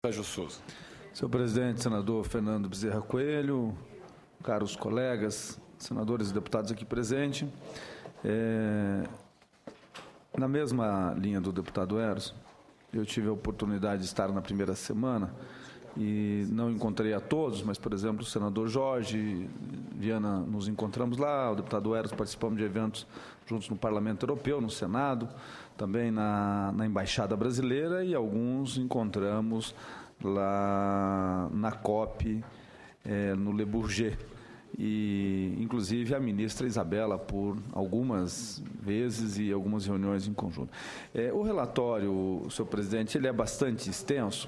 Sérgio Souza. Senhor presidente, senador Fernando Bezerra Coelho, caros colegas, senadores e deputados aqui presentes, na mesma linha do deputado Eros, eu tive a oportunidade de estar na primeira semana e não encontrei a todos, mas, por exemplo, o senador Jorge Viana, nos encontramos lá, o deputado Eros, participamos de eventos juntos no Parlamento Europeu, no Senado, também na Embaixada Brasileira, e alguns encontramos lá na COP, no Le Bourget. E, inclusive, a ministra Isabela, por algumas vezes e algumas reuniões em conjunto. O relatório, senhor presidente, ele é bastante extenso,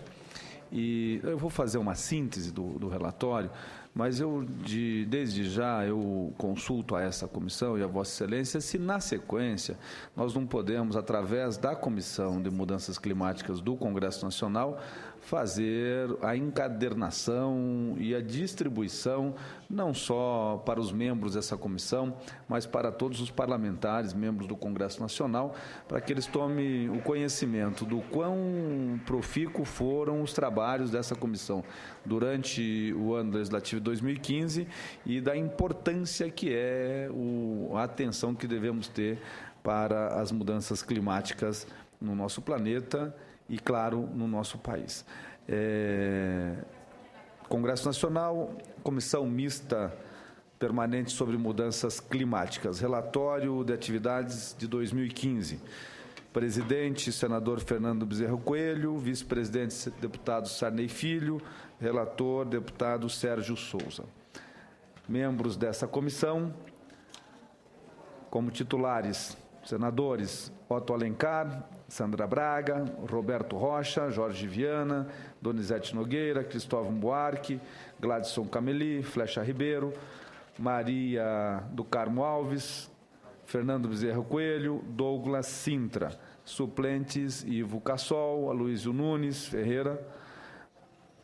e eu vou fazer uma síntese do relatório, mas desde já eu consulto a essa comissão e a Vossa Excelência se, na sequência, nós não podemos, através da Comissão de Mudanças Climáticas do Congresso Nacional, fazer a encadernação e a distribuição, não só para os membros dessa comissão, mas para todos os parlamentares, membros do Congresso Nacional, para que eles tomem o conhecimento do quão profícuo foram os trabalhos dessa comissão durante o ano legislativo de 2015 e da importância que é a atenção que devemos ter para as mudanças climáticas no nosso planeta e, claro, no nosso país. Congresso Nacional, Comissão Mista Permanente sobre Mudanças Climáticas, relatório de atividades de 2015. Presidente, senador Fernando Bezerra Coelho, vice-presidente, deputado Sarney Filho, relator, deputado Sérgio Souza. Membros dessa comissão, como titulares, senadores Otto Alencar, Sandra Braga, Roberto Rocha, Jorge Viana, Donizete Nogueira, Cristóvão Buarque, Gladson Cameli, Flecha Ribeiro, Maria do Carmo Alves, Fernando Bezerra Coelho, Douglas Sintra. Suplentes, Ivo Cassol, Aloysio Nunes Ferreira,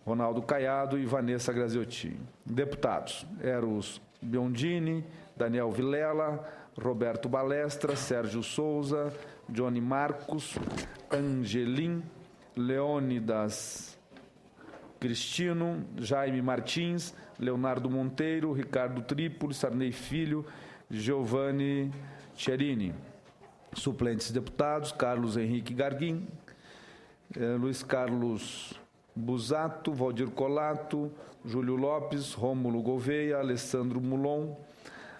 Ronaldo Caiado e Vanessa Graziotti. Deputados, Eros Biondini, Daniel Vilela, Roberto Balestra, Sérgio Souza, Johnny Marcos, Angelim, Leônidas Cristino, Jaime Martins, Leonardo Monteiro, Ricardo Trípoli, Sarney Filho, Giovanni Cherini. Suplentes deputados, Carlos Henrique Garguim, Luiz Carlos Busato, Valdir Colato, Júlio Lopes, Rômulo Gouveia, Alessandro Mulon,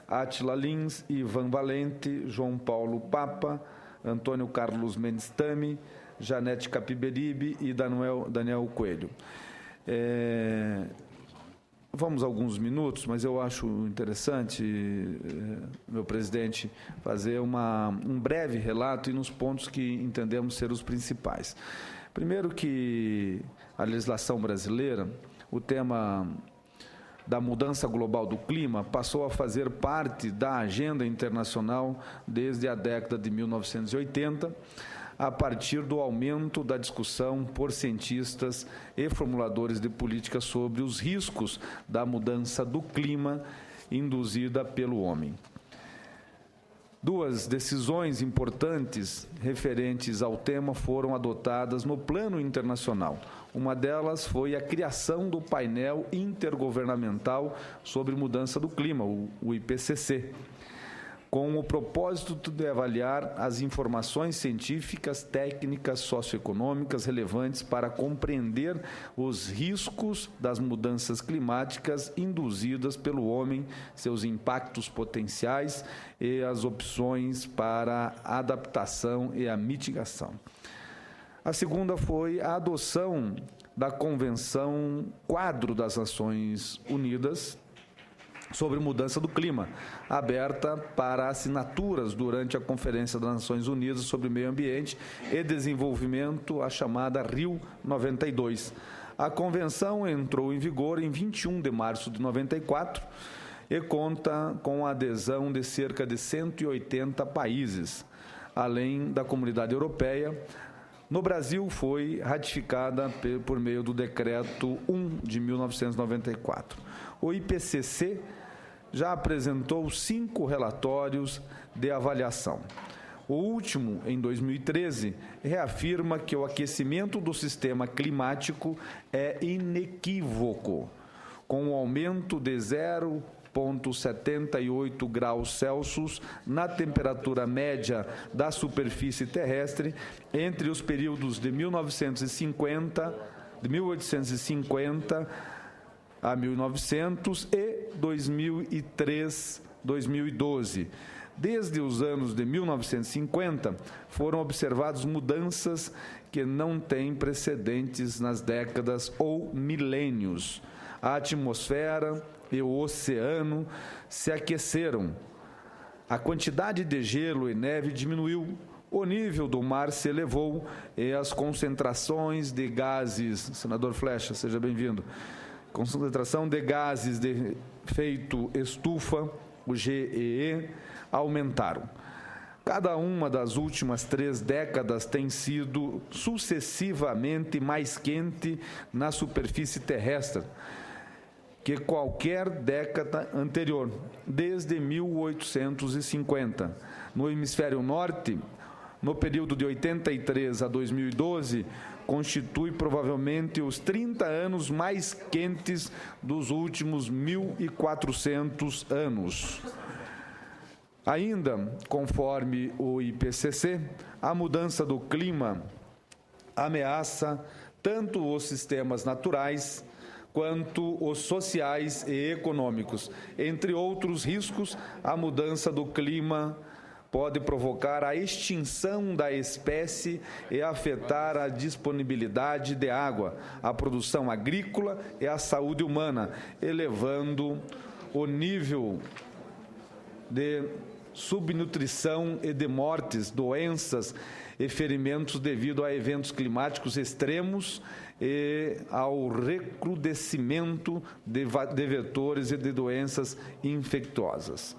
Átila Lins, Ivan Valente, João Paulo Papa, Antônio Carlos Mendes Tami, Janete Capiberibe e Daniel Coelho. Vamos a alguns minutos, mas eu acho interessante, meu presidente, fazer um breve relato e nos pontos que entendemos ser os principais. Primeiro que a legislação brasileira, o tema da mudança global do clima passou a fazer parte da agenda internacional desde a década de 1980, a partir do aumento da discussão por cientistas e formuladores de políticas sobre os riscos da mudança do clima induzida pelo homem. Duas decisões importantes referentes ao tema foram adotadas no plano internacional. Uma delas foi a criação do painel intergovernamental sobre mudança do clima, o IPCC, com o propósito de avaliar as informações científicas, técnicas, socioeconômicas relevantes para compreender os riscos das mudanças climáticas induzidas pelo homem, seus impactos potenciais e as opções para a adaptação e a mitigação. A segunda foi a adoção da Convenção Quadro das Nações Unidas sobre mudança do clima, aberta para assinaturas durante a Conferência das Nações Unidas sobre Meio Ambiente e Desenvolvimento, a chamada Rio 92. A convenção entrou em vigor em 21 de março de 94 e conta com a adesão de cerca de 180 países, além da Comunidade Europeia. No Brasil, foi ratificada por meio do Decreto 1 de 1994. O IPCC já apresentou 5 relatórios de avaliação. O último, em 2013, reafirma que o aquecimento do sistema climático é inequívoco, com um aumento de 0,78 graus Celsius na temperatura média da superfície terrestre entre os períodos de 1850 a 1900 e 2003-2012. Desde os anos de 1950, foram observadas mudanças que não têm precedentes nas décadas ou milênios. A atmosfera e o oceano se aqueceram. A quantidade de gelo e neve diminuiu, o nível do mar se elevou e as concentrações de gases... Senador Flecha, seja bem-vindo. Concentração de gases de efeito estufa, o GEE, aumentaram. Cada uma das últimas 3 décadas tem sido sucessivamente mais quente na superfície terrestre que qualquer década anterior, desde 1850. No hemisfério norte, no período de 83 a 2012, constitui provavelmente os 30 anos mais quentes dos últimos 1.400 anos. Ainda, conforme o IPCC, a mudança do clima ameaça tanto os sistemas naturais quanto os sociais e econômicos. Entre outros riscos, a mudança do clima pode provocar a extinção da espécie e afetar a disponibilidade de água, a produção agrícola e a saúde humana, elevando o nível de subnutrição e de mortes, doenças e ferimentos devido a eventos climáticos extremos e ao recrudescimento de vetores e de doenças infecciosas.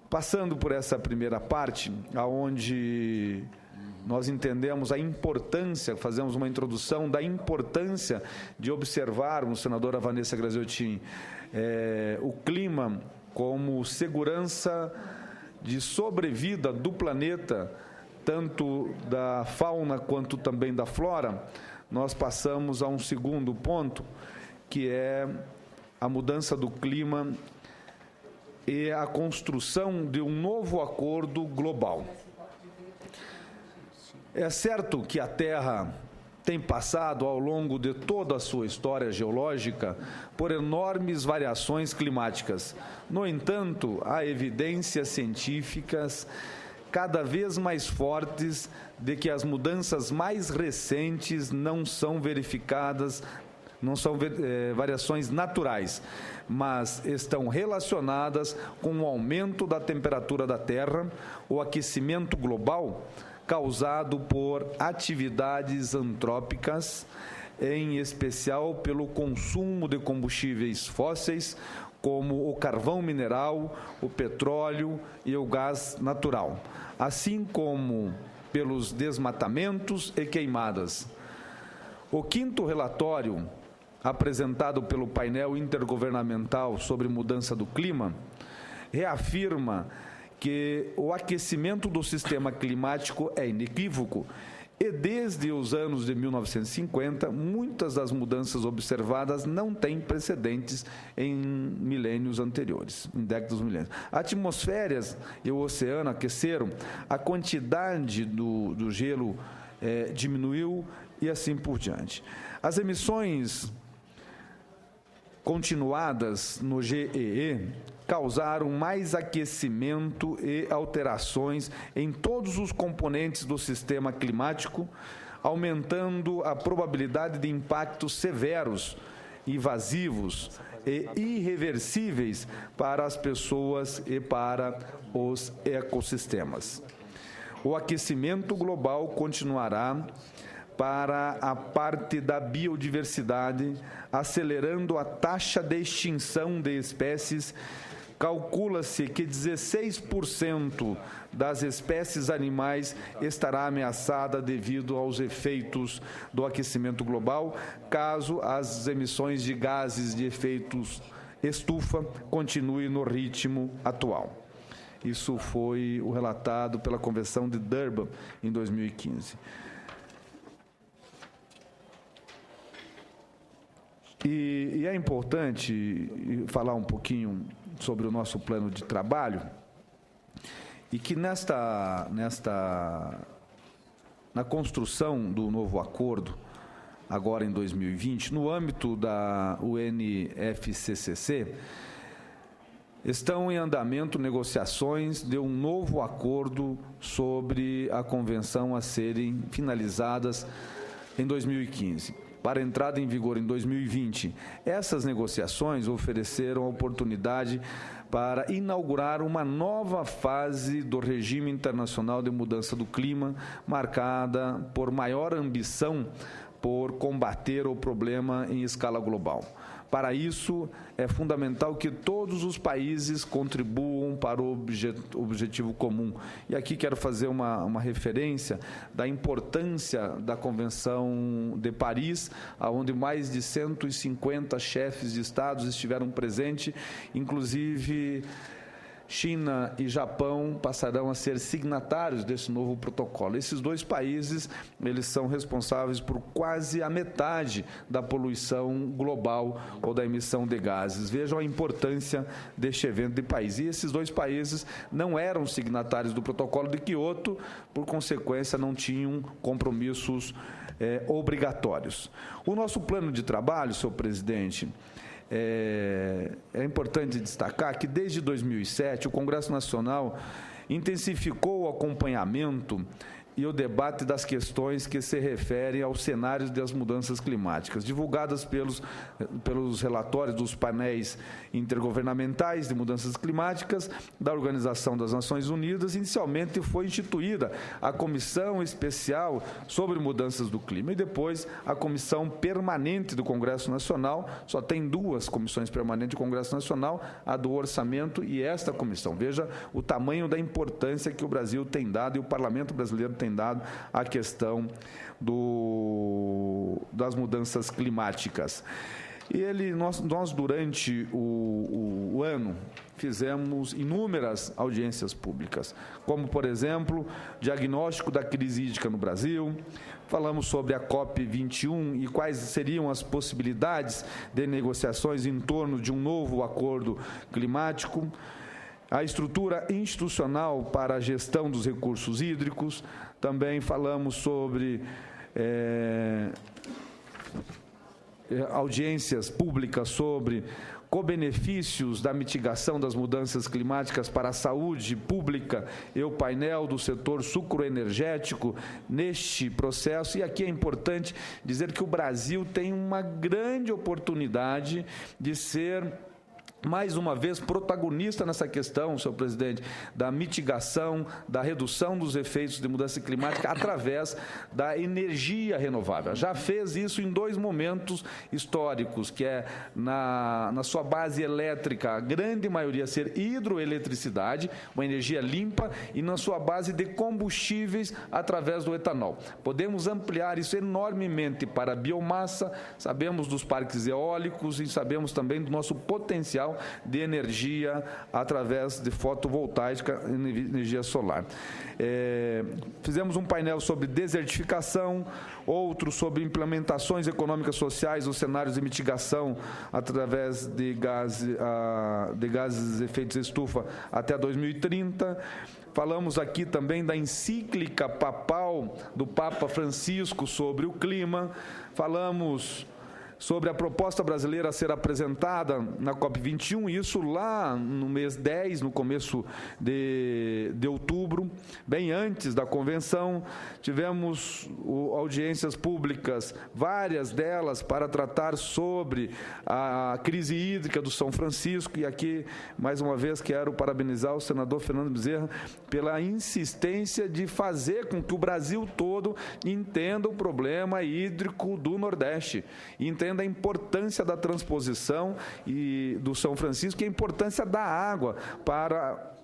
Passando por essa primeira parte, onde nós entendemos a importância, fazemos uma introdução da importância de observarmos, senadora Vanessa Graziotin, o clima como segurança de sobrevida do planeta, tanto da fauna quanto também da flora. Nós passamos a um segundo ponto, que é a mudança do clima e a construção de um novo acordo global. É certo que a Terra tem passado, ao longo de toda a sua história geológica, por enormes variações climáticas. No entanto, há evidências científicas cada vez mais fortes de que as mudanças mais recentes não são verificadas, não são variações naturais, mas estão relacionadas com o aumento da temperatura da Terra, o aquecimento global causado por atividades antrópicas, em especial pelo consumo de combustíveis fósseis, como o carvão mineral, o petróleo e o gás natural, assim como pelos desmatamentos e queimadas. O quinto relatório, apresentado pelo painel intergovernamental sobre mudança do clima, reafirma que o aquecimento do sistema climático é inequívoco e desde os anos de 1950, muitas das mudanças observadas não têm precedentes em milênios anteriores, em décadas milênios. A atmosfera e o oceano aqueceram, a quantidade do gelo diminuiu e assim por diante. As emissões continuadas no GEE causaram mais aquecimento e alterações em todos os componentes do sistema climático, aumentando a probabilidade de impactos severos, invasivos e irreversíveis para as pessoas e para os ecossistemas. O aquecimento global continuará para a parte da biodiversidade, acelerando a taxa de extinção de espécies. Calcula-se que 16% das espécies animais estará ameaçada devido aos efeitos do aquecimento global, caso as emissões de gases de efeito estufa continuem no ritmo atual. Isso foi o relatado pela Convenção de Durban em 2015. E é importante falar um pouquinho sobre o nosso plano de trabalho e que na construção do novo acordo, agora em 2020, no âmbito da UNFCCC, estão em andamento negociações de um novo acordo sobre a convenção a serem finalizadas em 2015, para entrada em vigor em 2020. Essas negociações ofereceram a oportunidade para inaugurar uma nova fase do regime internacional de mudança do clima, marcada por maior ambição por combater o problema em escala global. Para isso, é fundamental que todos os países contribuam para o objetivo comum. E aqui quero fazer uma referência da importância da Convenção de Paris, onde mais de 150 chefes de estados estiveram presentes, inclusive China e Japão passarão a ser signatários desse novo protocolo. Esses dois países, eles são responsáveis por quase a metade da poluição global ou da emissão de gases. Vejam a importância deste evento de país. E esses dois países não eram signatários do protocolo de Quioto, por consequência, não tinham compromissos obrigatórios. O nosso plano de trabalho, senhor presidente, é importante destacar que desde 2007 o Congresso Nacional intensificou o acompanhamento e o debate das questões que se referem aos cenários das mudanças climáticas, divulgadas pelos relatórios dos painéis intergovernamentais de mudanças climáticas da Organização das Nações Unidas. Inicialmente foi instituída a Comissão Especial sobre Mudanças do Clima e depois a Comissão Permanente do Congresso Nacional. Só tem duas comissões permanentes do Congresso Nacional, a do Orçamento e esta comissão. Veja o tamanho da importância que o Brasil tem dado e o Parlamento brasileiro tem dado à questão das mudanças climáticas. Nós durante o ano, fizemos inúmeras audiências públicas, como, por exemplo, diagnóstico da crise hídrica no Brasil, falamos sobre a COP21 e quais seriam as possibilidades de negociações em torno de um novo acordo climático, a estrutura institucional para a gestão dos recursos hídricos. Também falamos sobre audiências públicas sobre co-benefícios da mitigação das mudanças climáticas para a saúde pública e o painel do setor sucroenergético neste processo. E aqui é importante dizer que o Brasil tem uma grande oportunidade de ser, mais uma vez, protagonista nessa questão, senhor presidente, da mitigação, da redução dos efeitos de mudança climática através da energia renovável. Já fez isso em dois momentos históricos, que é na sua base elétrica, a grande maioria ser hidroeletricidade, uma energia limpa, e na sua base de combustíveis através do etanol. Podemos ampliar isso enormemente para a biomassa, sabemos dos parques eólicos e sabemos também do nosso potencial de energia através de fotovoltaica, energia solar. Fizemos um painel sobre desertificação, outro sobre implementações econômicas sociais, os cenários de mitigação através de gases de efeito estufa até 2030. Falamos aqui também da encíclica papal do Papa Francisco sobre o clima. Falamos sobre a proposta brasileira a ser apresentada na COP21, isso lá no mês 10, no começo de outubro, bem antes da convenção. Tivemos audiências públicas, várias delas para tratar sobre a crise hídrica do São Francisco, e aqui, mais uma vez, quero parabenizar o senador Fernando Bezerra pela insistência de fazer com que o Brasil todo entenda o problema hídrico do Nordeste, entenda a importância da transposição do São Francisco e a importância da água para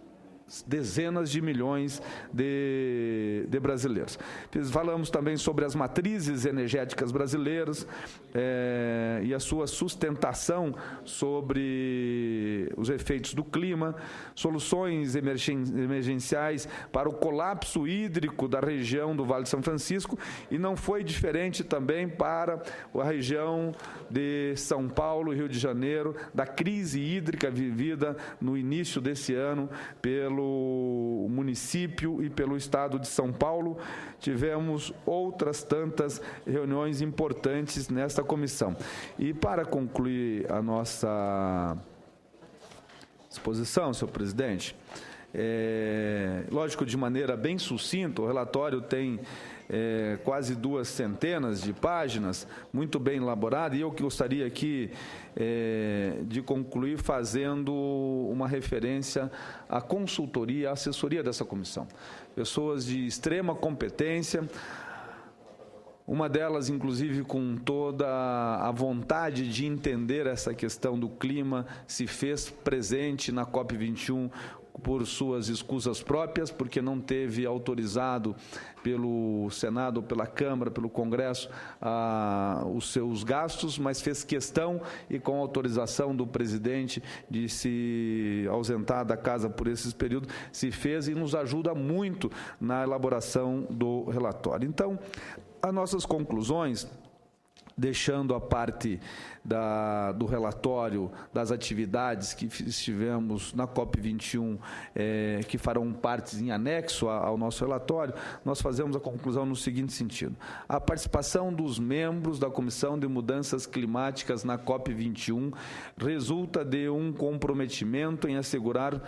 dezenas de milhões de brasileiros. Falamos também sobre as matrizes energéticas brasileiras e a sua sustentação sobre os efeitos do clima, soluções emergenciais para o colapso hídrico da região do Vale de São Francisco, e não foi diferente também para a região de São Paulo e Rio de Janeiro, da crise hídrica vivida no início desse ano pelo município e pelo estado de São Paulo. Tivemos outras tantas reuniões importantes nesta comissão. E para concluir a nossa exposição, senhor presidente, lógico, de maneira bem sucinta, o relatório tem quase 200 de páginas, muito bem elaborado, e eu gostaria aqui de concluir fazendo uma referência à consultoria, à assessoria dessa comissão. Pessoas de extrema competência, uma delas, inclusive, com toda a vontade de entender essa questão do clima, se fez presente na COP21 por suas escusas próprias, porque não teve autorizado pelo Senado, pela Câmara, pelo Congresso, os seus gastos, mas fez questão e com autorização do presidente de se ausentar da casa por esses períodos, se fez e nos ajuda muito na elaboração do relatório. Então, as nossas conclusões, deixando a parte do relatório das atividades que estivemos na COP21, que farão parte em anexo ao nosso relatório, nós fazemos a conclusão no seguinte sentido: a participação dos membros da Comissão de Mudanças Climáticas na COP21 resulta de um comprometimento em assegurar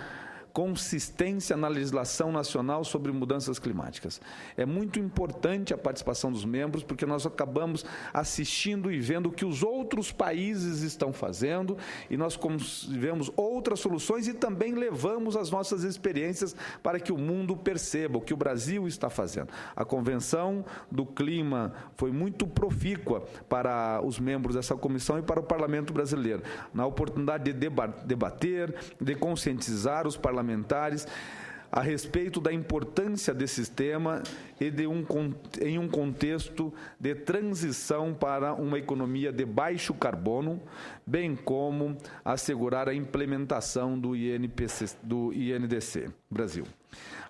consistência na legislação nacional sobre mudanças climáticas. É muito importante a participação dos membros, porque nós acabamos assistindo e vendo o que os outros países estão fazendo, e nós vemos outras soluções e também levamos as nossas experiências para que o mundo perceba o que o Brasil está fazendo. A Convenção do Clima foi muito profícua para os membros dessa comissão e para o Parlamento brasileiro, na oportunidade de debater, de conscientizar os parlamentares a respeito da importância desse tema e em um contexto de transição para uma economia de baixo carbono, bem como assegurar a implementação do INDC Brasil.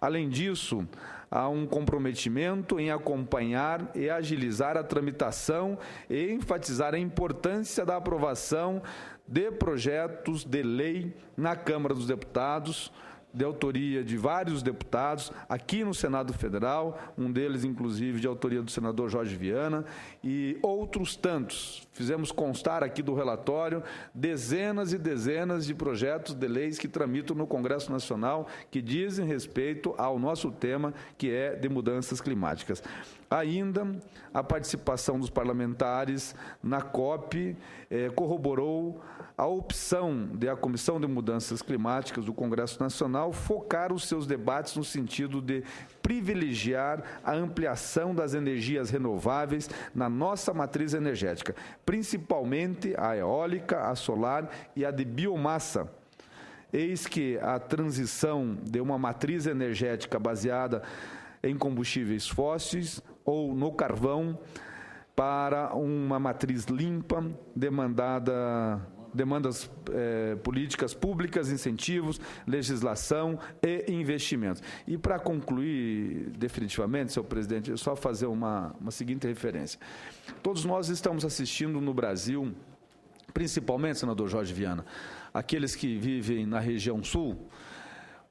Além disso, há um comprometimento em acompanhar e agilizar a tramitação e enfatizar a importância da aprovação de projetos de lei na Câmara dos Deputados, de autoria de vários deputados, aqui no Senado Federal, um deles, inclusive, de autoria do senador Jorge Viana, e outros tantos. Fizemos constar aqui do relatório dezenas e dezenas de projetos de leis que tramitam no Congresso Nacional, que dizem respeito ao nosso tema, que é de mudanças climáticas. Ainda, a participação dos parlamentares na COP corroborou a opção da Comissão de Mudanças Climáticas do Congresso Nacional focar os seus debates no sentido de privilegiar a ampliação das energias renováveis na nossa matriz energética, principalmente a eólica, a solar e a de biomassa. Eis que a transição de uma matriz energética baseada em combustíveis fósseis ou no carvão para uma matriz limpa, demandas políticas públicas, incentivos, legislação e investimentos. E para concluir definitivamente, senhor presidente, é só fazer uma seguinte referência. Todos nós estamos assistindo no Brasil, principalmente, senador Jorge Viana, aqueles que vivem na região sul,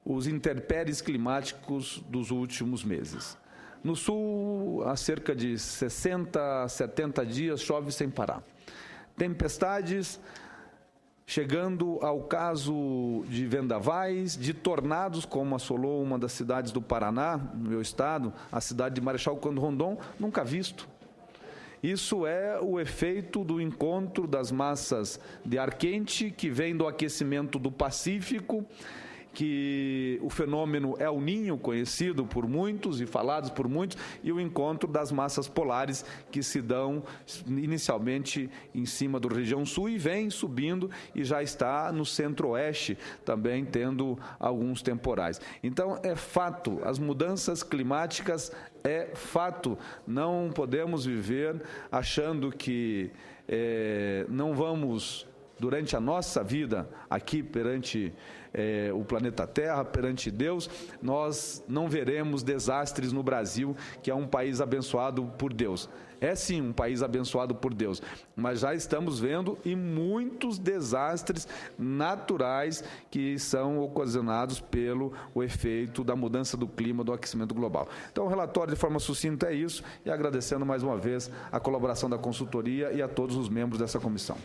os intempéries climáticos dos últimos meses. No sul, há cerca de 60 a 70 dias, chove sem parar. Tempestades, chegando ao caso de vendavais, de tornados, como assolou uma das cidades do Paraná, no meu estado, a cidade de Marechal Cândido Rondon, nunca visto. Isso é o efeito do encontro das massas de ar quente que vem do aquecimento do Pacífico, que o fenômeno El Niño, conhecido por muitos e falados por muitos, e o encontro das massas polares que se dão inicialmente em cima da região sul e vem subindo e já está no centro-oeste também tendo alguns temporais. Então, é fato, as mudanças climáticas é fato. Não podemos viver achando que não vamos, durante a nossa vida aqui perante o planeta Terra, perante Deus, nós não veremos desastres no Brasil, que é um país abençoado por Deus. É sim um país abençoado por Deus, mas já estamos vendo e muitos desastres naturais que são ocasionados pelo efeito da mudança do clima, do aquecimento global. Então, o relatório de forma sucinta é isso, e agradecendo mais uma vez a colaboração da consultoria e a todos os membros dessa comissão.